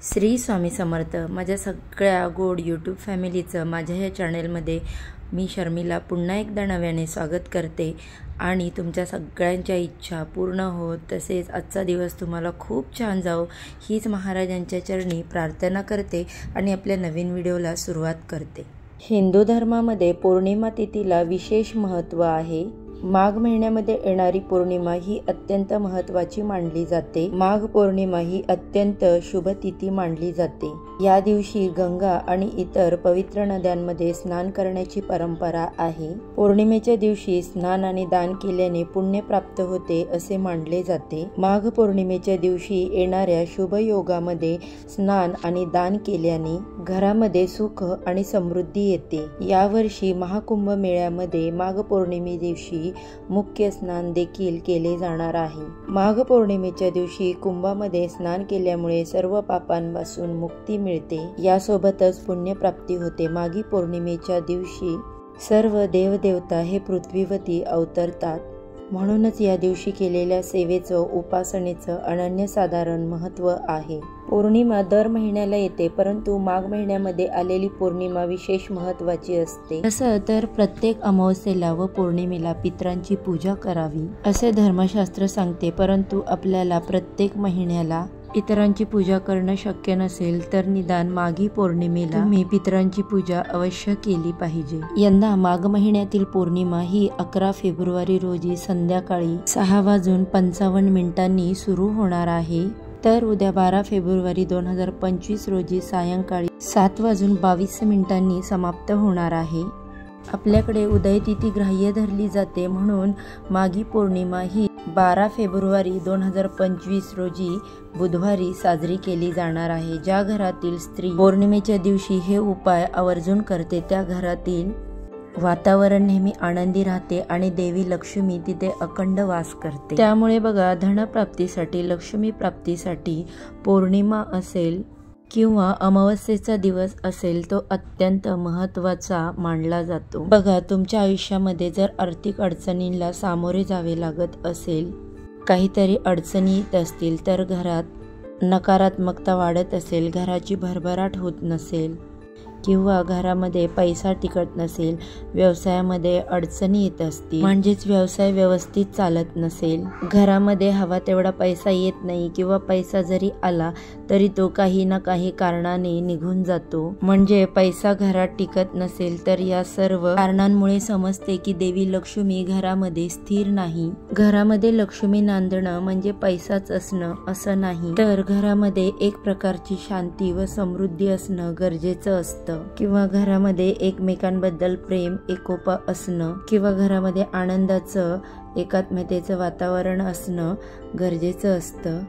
श्री स्वामी समर्थ। माझ्या सगळ्या गोड यूट्यूब फॅमिलीचं माझ्या या चॅनलमध्ये मी शर्मिला पुन्हा एकदा नव्याने स्वागत करते आणि तुमच्या सगळ्यांच्या इच्छा पूर्ण होत तसेच आजचा दिवस तुम्हाला खूप छान जाओ हीच महाराजांच्या चरणी प्रार्थना करते आणि आपल्या नवीन व्हिडिओला सुरुवात करते। हिंदू धर्मामध्ये पौर्णिमा तिथीला विशेष महत्त्व आहे। माघ महिन्यामध्ये येणारी पौर्णिमा ही अत्यंत महत्त्वाची मानली जाते। माघ पौर्णिमा ही अत्यंत शुभ तिथी मानली जाते। या दिवशी गंगा आणि इतर पवित्र नद्यांमध्ये स्नान करण्याची परंपरा आहे। पौर्णिमेच्या दिवशी स्नान आणि दान केल्याने पुण्य प्राप्त होते असे मानले जाते। माघ पौर्णिमेच्या दिवशी येणाऱ्या शुभ योगामध्ये स्नान आणि दान केल्याने घरामध्ये सुख आणि समृद्धी येते। यावर्षी महाकुंभ मेळ्यामध्ये माघ पौर्णिमे दिवशी मुख्य स्नान देखील केले जाणार आहे। माघ पौर्णिमेच्या दिवशी कुंभामध्ये स्नान केल्यामुळे सर्व पापांपासून मुक्ती मिळते। यासोबतच पुण्यप्राप्ती होते। माघी पौर्णिमेच्या दिवशी सर्व देवदेवता हे पृथ्वीवरती अवतरतात, म्हणूनच या दिवशी केलेल्या सेवेचं उपासनेचं अनन्यसाधारण महत्त्व आहे। पौर्णिमा दर महिन्याला येते, परंतु माघ महिन्यामध्ये आलेली पौर्णिमा विशेष महत्त्वाची असते। तसं तर प्रत्येक अमावस्येला व पौर्णिमेला पितरांची पूजा करावी असे धर्मशास्त्र सांगते, परंतु आपल्याला प्रत्येक महिन्याला पितरांची पूजा करणं शक्य नसेल तर निदान माघी पौर्णिमेला तुम्ही पितरांची पूजा अवश्य केली पाहिजे। यंदा माघ महिन्यातील पौर्णिमा ही 11 फेब्रुवारी रोजी संध्याकाळी 6:55 सुरू होणार आहे, तर उद्या 12 फेब्रुवारी 2025 रोजी सायंकाळी 7:22 समाप्त होणार आहे। आपल्याकडे उदय तिथी ग्राह्य धरली जाते, म्हणून माघी पौर्णिमा ही 12 फेब्रुवारी 2025 रोजी बुधवारी साजरी केली जाणार आहे। ज्या घरातील स्त्री पौर्णिमेच्या दिवशी हे उपाय आवर्जून करते त्या घरातील वातावरण नेहमी आनंदी राहते आणि देवी लक्ष्मी तिथे अखंड वास करते। त्यामुळे बघा, धनप्राप्तीसाठी लक्ष्मी प्राप्तीसाठी पौर्णिमा असेल किंवा अमावस्येचा दिवस असेल तो अत्यंत महत्त्वाचा मानला जातो। बघा, तुमच्या आयुष्यामध्ये जर आर्थिक अडचणींना सामोरे जावे लागत असेल, काहीतरी अडचणी येत असतील, तर घरात नकारात्मकता वाढत असेल, घराची भरभराट होत नसेल किंवा घरामध्ये पैसा टिकत नसेल, व्यवसायामध्ये अडचणी येत असतील, म्हणजेच व्यवसाय व्यवस्थित चालत नसेल, घरामध्ये हवा तेवढा पैसा येत नाही किंवा पैसा जरी आला तरी तो काही ना काही कारणाने निघून जातो, म्हणजे पैसा घरात टिकत नसेल, तर या सर्व कारणांमुळे समजते की देवी लक्ष्मी घरामध्ये स्थिर नाही। घरामध्ये लक्ष्मी नांदणं म्हणजे पैसाच असणं असं नाही, तर घरामध्ये एक प्रकारची शांती व समृद्धी असणं गरजेचं असतं, किंवा घरामध्ये एकमेकांबद्दल प्रेम एकोपा असणं किंवा घरामध्ये आनंदाचं एकात्मतेचं वातावरण असणं गरजेचं असतं।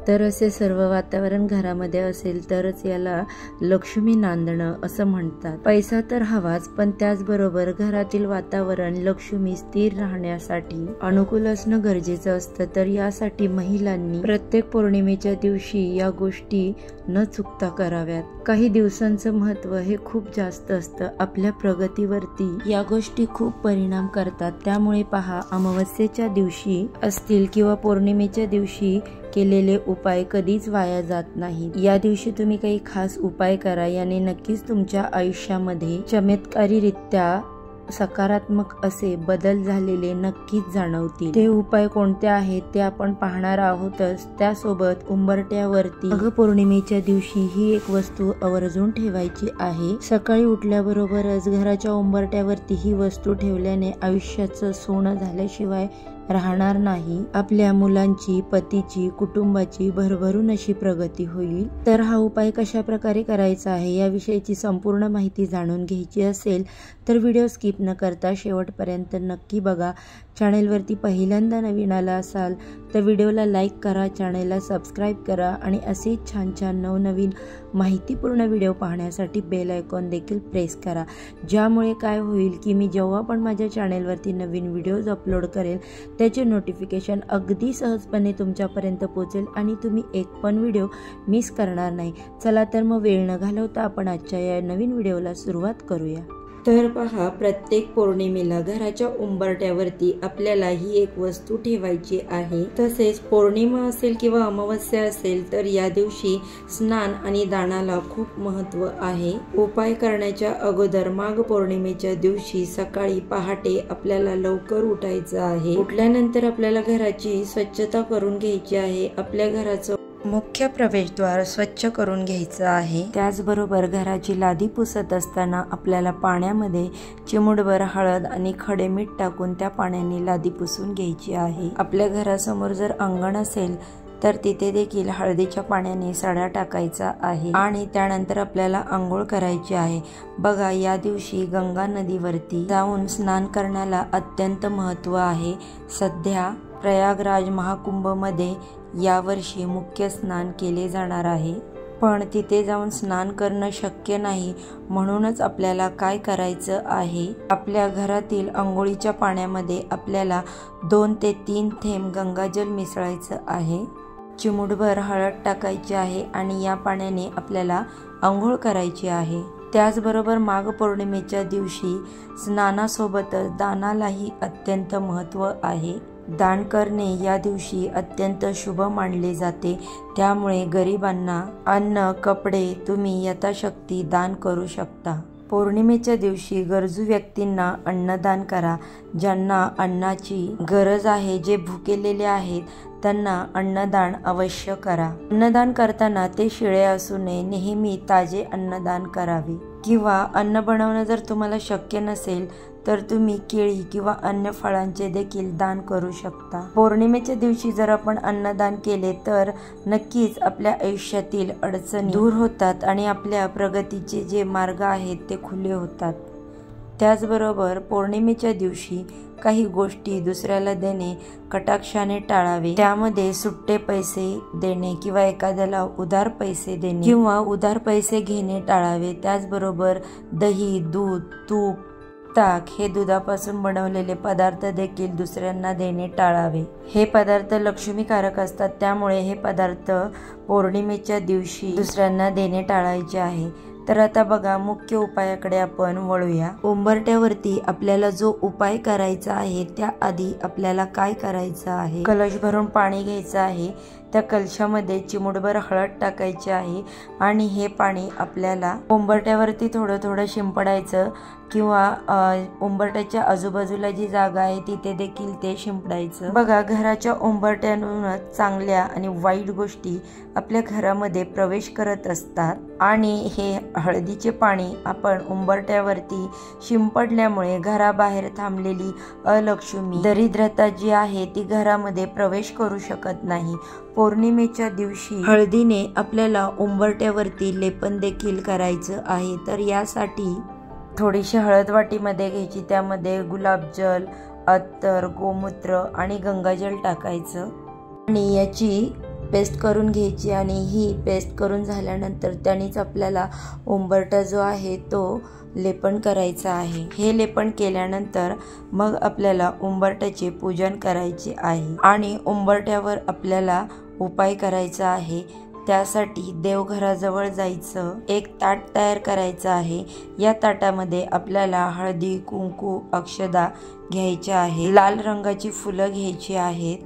तर असे सर्व वातावरण घरामध्ये असेल तरच याला लक्ष्मी नांदणं असं म्हणतात। पैसा तर हवाच, पण त्याचबरोबर घरातील वातावरण लक्ष्मी स्थिर राहण्यासाठी अनुकूल असणं गरजेचं असतं। तर यासाठी महिलांनी प्रत्येक पौर्णिमेच्या दिवशी या गोष्टी न चुकता कराव्यात। काही दिवसांचं महत्त्व हे खूप जास्त असतं, आपल्या प्रगतीवरती या गोष्टी खूप परिणाम करतात। त्यामुळे पहा, अमावस्येच्या दिवशी असतील किंवा पौर्णिमेच्या दिवशी केलेले उपाय कधीच वाया जात नाहीत। या दिवशी तुम्ही काही खास उपाय करा, याने नक्कीच तुमच्या आयुष्यामध्ये चमत्कारीरित्या सकारात्मक असे बदल झालेले नक्कीच जाणवतील। ते उपाय कोणते आहेत ते आपण पाहणार आहोतच। त्यासोबत उंबरट्यावरती माघ पौर्णिमेच्या दिवशी ही एक वस्तू आवर्जून ठेवायची आहे। सकाळी उठल्याबरोबरच घराच्या उंबरट्यावरती ही वस्तू ठेवल्याने आयुष्याचं सोनं झाल्याशिवाय राहणार नाही। आपल्या मुलांची, पतीची, कुटुंबाची भरभरून अशी प्रगती होईल। तर हा उपाय कशा प्रकारे करायचा आहे याविषयीची संपूर्ण माहिती जाणून घ्यायची असेल तर व्हिडिओ स्किप न करता शेवटपर्यंत नक्की बघा। चॅनेलवरती पहिल्यांदा नवीन आला असाल तर व्हिडिओला लाईक करा, चॅनेलला सबस्क्राईब करा आणि असे छान छान नवनवीन माहितीपूर्ण व्हिडिओ पाहण्यासाठी बेल आयकॉन देखील प्रेस करा, ज्यामुळे काय होईल की मी जेव्हा पण माझ्या चॅनेलवरती नवीन व्हिडिओज अपलोड करेल त्याचे नोटिफिकेशन अगदी सहजपणे तुमच्यापर्यंत पोहोचेल आणि तुम्ही एक पण व्हिडिओ मिस करणार नाही। चला तर मग वेळ न घालवता आपण आजच्या या नवीन व्हिडिओला सुरुवात करूया। तर पहा, प्रत्येक पौर्णिमेला घराच्या उंबरट्यावरती आपल्याला ही एक वस्तू ठेवायची आहे। तसेच पौर्णिमा असेल किंवा अमावस्या असेल तर या दिवशी स्नान आणि दानाला खूप महत्त्व आहे। उपाय करण्याच्या अगोदर माघ पौर्णिमेच्या दिवशी सकाळी पहाटे आपल्याला लवकर उठायचं आहे। उठल्यानंतर आपल्याला घराची स्वच्छता करून घ्यायची आहे। आपल्या घराचं मुख्य प्रवेशद्वार स्वच्छ करून घ्यायचं आहे। त्याचबरोबर घराची लादी पुसत असताना आपल्याला पाण्यामध्ये चिमूटभर हळद आणि खडे मीठ टाकून त्या पाण्याने लादी पुसून घ्यायची आहे। आपल्या घरासमोर जर अंगण असेल तर तिथे देखील हळदीच्या पाण्याने सडा टाकायचा आहे आणि त्यानंतर आपल्याला आंघोळ करायची आहे। बघा, या दिवशी गंगा नदीवरती जाऊन स्नान करण्याला अत्यंत महत्त्व आहे। सध्या प्रयागराज महाकुंभमध्ये यावर्षी मुख्य स्नान केले जाणार आहे, पण तिथे जाऊन स्नान करणं शक्य नाही। म्हणूनच आपल्याला काय करायचं आहे, आपल्या घरातील अंघोळीच्या पाण्यामध्ये आपल्याला 2 ते 3 थेंब गंगाजल मिसळायचं आहे। चिमूटभर हळद टाकायची आहे आणि या पाण्याने आपल्याला आंघोळ करायची आहे। त्याचबरोबर माघ पौर्णिमेच्या दिवशी स्नानासोबतच दानालाही अत्यंत महत्त्व आहे। दान करणे या दिवशी अत्यंत शुभ मानले जाते। त्यामुळे गरिबांना अन्न, कपडे तुम्ही यथाशक्ती दान करू शकता। पौर्णिमेच्या दिवशी गरजू व्यक्तींना अन्नदान करा। ज्यांना अन्नाची गरज आहे, जे भुकेलेले आहेत, त्यांना अन्नदान अवश्य करा। अन्नदान करताना ते शिळे असू नये, नेहमी ताजे अन्नदान करावे। किंवा अन्न बनवणं जर तुम्हाला शक्य नसेल तर तुम्ही केळी किंवा अन्य फळांचे देखील दान करू शकता। पौर्णिमेच्या दिवशी जर आपण अन्नदान केले तर नक्कीच आपल्या आयुष्यातील अडचणी दूर होतात आणि आपल्या प्रगतीचे जे मार्ग आहेत ते खुले होतात। त्याचबरोबर पौर्णिमेच्या दिवशी काही गोष्टी दुसऱ्याला देणे कटाक्षाने टाळावे। त्यामध्ये सुट्टे पैसे देणे किंवा एखाद्याला उधार पैसे देणे किंवा उधार पैसे घेणे टाळावे। त्याचबरोबर दही, दूध, तूप, ताक हे दुधापासून बनवलेले पदार्थ देखील दुसऱ्यांना देणे टाळावे। हे पदार्थ लक्ष्मीकारक असतात, त्यामुळे हे पदार्थ पौर्णिमेच्या दिवशी दुसऱ्यांना देणे टाळायचे आहे। तर आता बघा, मुख्य उपायाकडे आपण वळूया। उंबरट्यावरती आपल्याला जो उपाय करायचा आहे त्याआधी आपल्याला काय करायचं आहे, कलश भरून पाणी घ्यायचं आहे। त्या कलशामध्ये चिमूटभर हळद टाकायची आहे आणि हे पाणी आपल्याला उंबरट्यावरती थोडं थोडं शिंपडायचं किंवा उंबरट्याच्या आजूबाजूला जी जागा आहे तिथे देखील ते शिंपडायचं। बघा, घराच्या उंबरट्यातूनच चांगल्या आणि वाईट गोष्टी आपल्या घरामध्ये प्रवेश करत असतात आणि हे हळदीचे पाणी आपण उंबरट्यावरती शिंपडल्यामुळे घराबाहेर थांबलेली अलक्ष्मी, दरिद्रता जी आहे ती घरामध्ये प्रवेश करू शकत नाही। पौर्णिमेच्या दिवशी हळदीने आपल्याला उंबरट्यावरती लेपन देखील करायचं आहे। तर यासाठी थोडीशी हळद वाटीमध्ये घ्यायची, त्यामध्ये गुलाबजल, अत्तर, गोमूत्र आणि गंगाजल टाकायचं आणि याची पेस्ट करून घ्यायची आणि ही पेस्ट करून झाल्यानंतर त्यानेच आपल्याला उंबरटा जो आहे तो लेपन करायचा आहे। हे लेपन केल्यानंतर मग आपल्याला उंबरट्याचे पूजन करायचे आहे आणि उंबरट्यावर आपल्याला उपाय करायचा आहे। त्यासाठी देवघराजवळ जायचं, एक ताट तयार करायचं आहे। या ताटामध्ये आपल्याला हळदी, कुंकू, अक्षदा घ्यायच्या आहे। लाल रंगाची फुलं घ्यायची आहेत,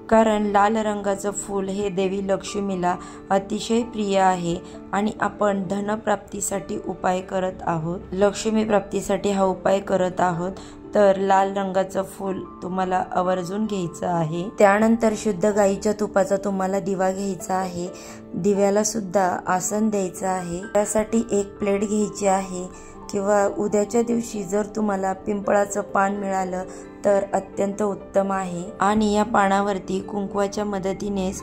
कारण लाल रंगाचं फूल हे देवी लक्ष्मीला अतिशय प्रिय आहे आणि आपण धनप्राप्तीसाठी उपाय करत आहोत, लक्ष्मी प्राप्तीसाठी हा उपाय करत आहोत। तर लाल रंगाचं फूल तुम्हाला आवर्जून घ्यायचं आहे। त्यानंतर शुद्ध गाईच्या तुपाचा तुम्हाला दिवा घ्यायचा आहे। दिव्याला सुद्धा आसन द्यायचं आहे। त्यासाठी एक प्लेट घ्यायची आहे किंवा उद्याच्या दिवशी जर तुम्हाला पिंपळाचं पान मिळालं तर अत्यंत उत्तम आहे आणि या पानावरती कुंकवाच्या मदतीनेच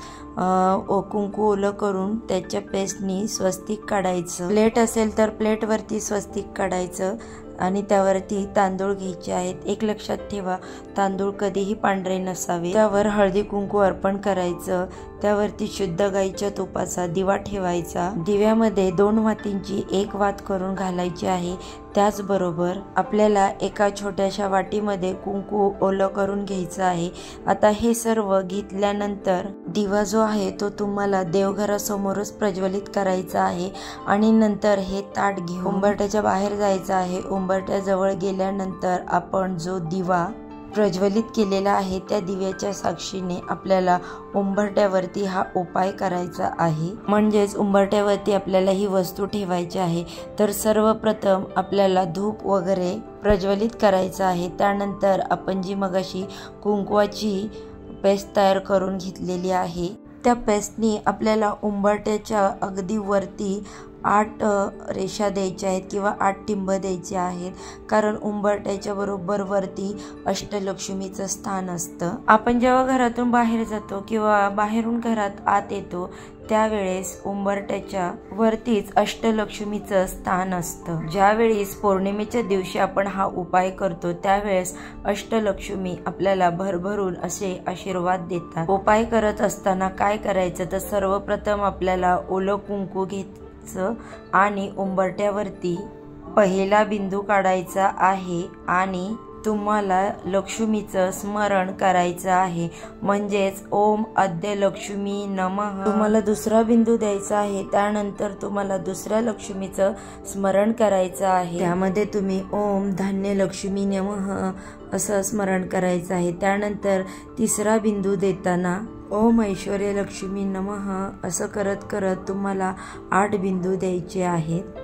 कुंकू ओलं करून त्याच्या पेस्टनी स्वस्तिक काढायचं। प्लेट असेल तर प्लेटवरती स्वस्तिक काढायचं आणि त्यावरती तांदूळ घ्यायचे आहेत। एक लक्षात ठेवा, तांदूळ कधीही पांढरे नसावे। त्यावर हळदी कुंकू अर्पण करायचं, त्यावरती शुद्ध गाईच्या तुपाचा दिवा ठेवायचा। दिव्यामध्ये 2 वातींची एक वात करून घालायची आहे। त्याचबरोबर आपल्याला एका छोट्याशा वाटीमध्ये कुंकू ओलं करून घ्यायचं आहे। आता हे सर्व घेतल्यानंतर दिवा जो आहे तो तुम्हाला देवघरासमोरच प्रज्वलित करायचा आहे आणि नंतर हे ताट घेऊन उंबरठ्याच्या बाहेर जायचं आहे। उंबरठ्याजवळ गेल्यानंतर आपण जो दिवा प्रज्वलित केलेला आहे त्या दिव्याच्या साक्षीने आपल्याला उंबरठ्यावरती हा उपाय करायचा आहे। म्हणजेच उंबरठ्यावरती आपल्याला ही वस्तू ठेवायची आहे। तर सर्वप्रथम आपल्याला धूप वगैरे प्रज्वलित करायचा आहे। त्यानंतर आपण जी मगाशी कुंकवाची पेस्ट तयार करून घेतलेली आहे त्या पेस्टनी आपल्याला उंबरठ्याच्या अगदी वरती 8 रेषा द्यायच्या आहेत किंवा 8 टिंब द्यायचे आहेत, कारण उंबरठ्याच्या बरोबर वरती अष्टलक्ष्मीचं स्थान असतं। आपण जेव्हा घरातून बाहेर जातो किंवा बाहेरून घरात आत येतो त्यावेळेस उंबरठ्याच्या वरतीच अष्टलक्ष्मीचं स्थान असतं। ज्यावेळेस पौर्णिमेच्या दिवशी आपण हा उपाय करतो त्यावेळेस अष्टलक्ष्मी आपल्याला भरभरून असे आशीर्वाद देतात। उपाय करत असताना काय करायचं तर सर्वप्रथम आपल्याला ओलं कुंकू घ्यायचं आणि उंबरठ्यावरती पहिला बिंदू काढायचा आहे आणि तुम्हाला लक्ष्मीचं स्मरण करायचं आहे। म्हणजेच ओम अद्य लक्ष्मी नमः। तुम्हाला दुसरा बिंदू द्यायचा आहे, त्यानंतर तुम्हाला दुसऱ्या लक्ष्मीचं स्मरण करायचं आहे। त्यामध्ये तुम्ही ओम धान्य लक्ष्मी नमः असं स्मरण करायचं आहे। त्यानंतर तिसरा बिंदू देताना ओम ऐश्वर्य लक्ष्मी नमः असं करत करत तुम्हाला 8 बिंदू द्यायचे आहेत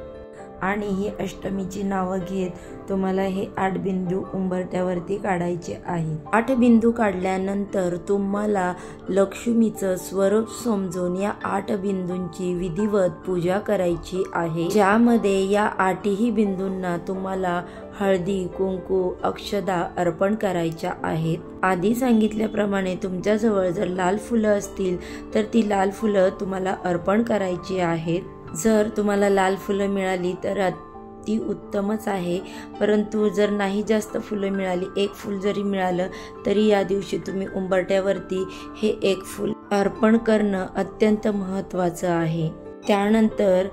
आणि ही अष्टमीची नावं घेत तुम्हाला हे 8 बिंदू उंबरठ्यावरती काढायचे आहेत। 8 बिंदू काढल्यानंतर तुम्हाला लक्ष्मीचं स्वरूप समजून या 8 बिंदूंची विधिवत पूजा करायची आहे, ज्यामध्ये या 8ही बिंदूंना तुम्हाला हळदी कुंकू अक्षदा अर्पण करायच्या आहेत। आधी सांगितल्याप्रमाणे तुमच्याजवळ जर लाल फुलं असतील तर ती लाल फुलं तुम्हाला अर्पण करायची आहेत। जर तुम्हाला लाल फुलं मिळाली तर अति उत्तमच आहे, परंतु जर नाही जास्त फुलं मिळाली, 1 फूल जरी मिळालं तरी या दिवशी तुम्ही उंबरठ्यावरती हे 1 फूल अर्पण करणं अत्यंत महत्त्वाचं आहे। त्यानंतर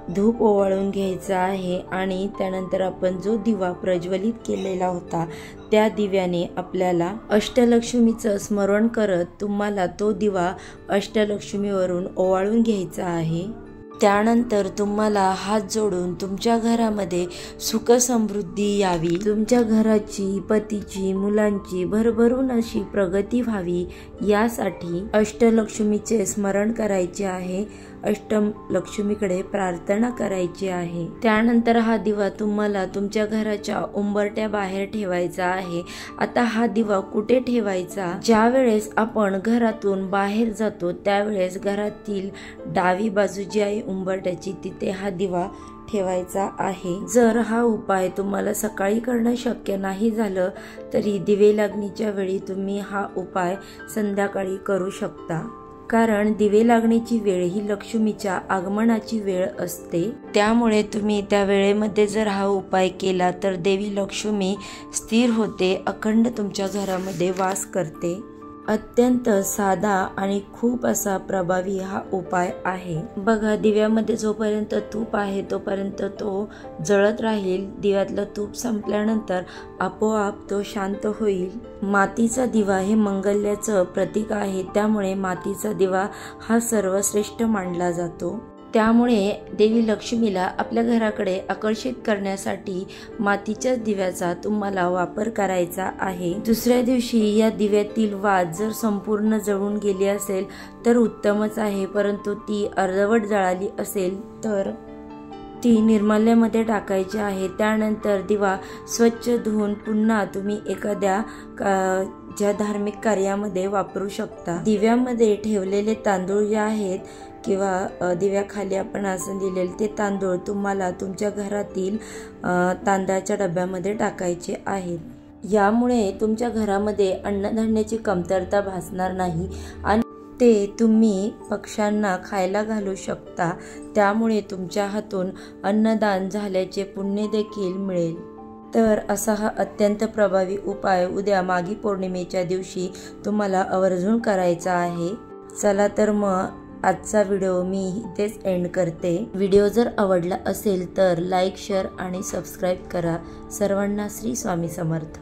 धूप ओवाळून घ्यायचा आहे आणि त्यानंतर आपण जो दिवा प्रज्वलित केलेला होता त्या दिव्याने आपल्याला अष्टलक्ष्मीचं स्मरण करत तुम्हाला तो दिवा अष्टलक्ष्मीवरून ओवाळून घ्यायचा आहे। त्यानंतर तुम्हाला हात जोडून तुमच्या घरामध्ये सुख समृद्धी यावी, तुमच्या घराची पतीची मुलांची भरभरून अशी प्रगती व्हावी यासाठी अष्टलक्ष्मीचे स्मरण करायचे आहे, अष्टलक्ष्मीकडे प्रार्थना करायची आहे। त्यानंतर हा दिवा तुम्हाला तुमच्या घराच्या उंबरठ्या बाहेर ठेवायचा आहे। आता हा दिवा कुठे ठेवायचा, ज्या वेळेस आपण घरातून बाहेर जातो त्यावेळेस घरातील डावी बाजू जी आहे उंबरठ्याची तिथे हा दिवा ठेवायचा आहे। जर हा उपाय तुम्हाला सकाळी करणं शक्य नाही झालं तरी दिवे लागणीच्या वेळी तुम्ही हा उपाय संध्याकाळी करू शकता, कारण दिवे लागण्याची वेळ ही लक्ष्मीच्या आगमनाची वेळ असते। त्यामुळे तुम्ही त्या वेळेमध्ये जर हा उपाय केला तर देवी लक्ष्मी स्थिर होते, अखंड तुमच्या घरामध्ये वास करते। अत्यंत साधा आणि खूप असा प्रभावी हा उपाय आहे। बघा, दिव्यामध्ये जोपर्यंत तूप आहे तोपर्यंत तो जळत राहील, दिव्यातलं तूप संपल्यानंतर आपोआप तो शांत होईल। मातीचा दिवा हे मंगल्याचं प्रतीक आहे, त्यामुळे मातीचा दिवा हा सर्वश्रेष्ठ मानला जातो। त्यामुळे देवी लक्ष्मीला आपल्या घराकडे आकर्षित करण्यासाठी मातीच्या दिव्याचा तुम्हाला वापर करायचा आहे। दुसऱ्या दिवशी या दिव्यातील वात जर संपूर्ण जळून गेली असेल तर उत्तमच आहे, परंतु ती अर्धवट जळाली असेल तर ती निर्माल्यामध्ये टाकायची आहे। त्यानंतर दिवा स्वच्छ धुवून पुन्हा तुम्ही एखाद्या ज्या धार्मिक कार्यामध्ये वापरू शकता। दिव्यामध्ये ठेवलेले तांदूळ जे आहेत किंवा दिव्याखाली आपण आसन दिलेले ते तांदूळ तुम्हाला तुमच्या घरातील तांदळाच्या डब्यामध्ये टाकायचे आहेत। यामुळे तुमच्या घरामध्ये अन्नधान्याची कमतरता भासणार नाही आणि ते तुम्ही पक्ष्यांना खायला घालू शकता, त्यामुळे तुमच्या हातून अन्नदान झाल्याचे पुण्य देखील मिळेल। तर असा हा अत्यंत प्रभावी उपाय उद्या माघी पौर्णिमेच्या दिवशी तुम्हाला आवर्जून करायचा आहे। चला तर मग आजचा व्हिडिओ मी इथेच एंड करते। व्हिडिओ जर आवडला असेल तर लाईक, शेअर आणि सबस्क्राईब करा। सर्वांना श्री स्वामी समर्थ।